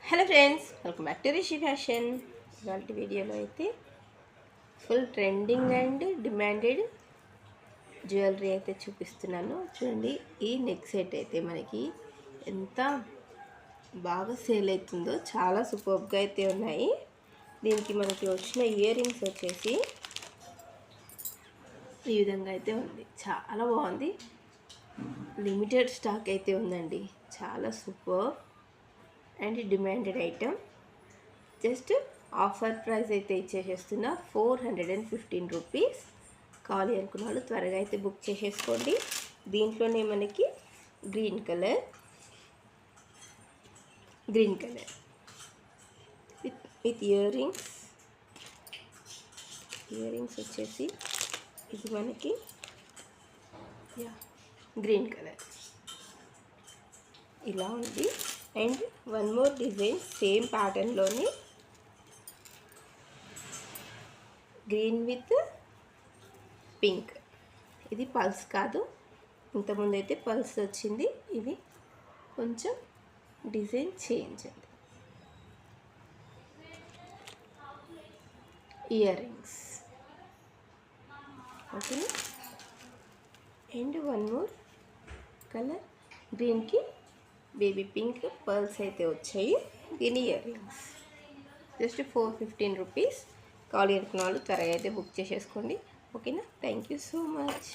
Hello friends, welcome back to Rishi fashion. ఇలాంటి వీడియోలో అయితే full trending and demanded jewellery అయితే చూపిస్తున్నాను. చూడండి, ఈ నెక్ సెట్ అయితే మనకి ఎంత బాగా సేల్ అవుతుందో, చాలా సూపర్గా అయితే ఉన్నాయి. దీనికి మనకి వచ్చిన ఇయర్ రింగ్స్ వచ్చేసి ఈ విధంగా అయితే ఉంది. చాలా బాగుంది. లిమిటెడ్ స్టాక్ అయితే ఉందండి. చాలా super and demanded item. Just offer price అయితే ఇచ్చేసేస్తున్నా 415 రూపీస్. కావాలి అనుకున్న వాళ్ళు త్వరగా అయితే బుక్ చేసేసుకోండి. దీంట్లోనే మనకి green colour with ear rings వచ్చేసి ఇది మనకి గ్రీన్ కలర్ ఇలా ఉంది. And one more design same ప్యాటర్న్లోనే గ్రీన్ విత్ పింక్. ఇది పల్స్ కాదు, ఇంతకుముందు అయితే పల్స్ వచ్చింది. ఇది కొంచెం డిజైన్ చేంజ్ అండి. ఇయర్ రింగ్స్ ఓకేనా. అండ్ వన్ మోర్ కలర్ గ్రీన్కి బేబీ పింక్ పర్ల్స్ అయితే వచ్చాయి. దీని ఇయర్ రింగ్స్ జస్ట్ 415 రూపీస్. కావాలి అనుకున్న వాళ్ళు త్వరగా అయితే బుక్ చేసేసుకోండి. ఓకేనా. Thank you so much.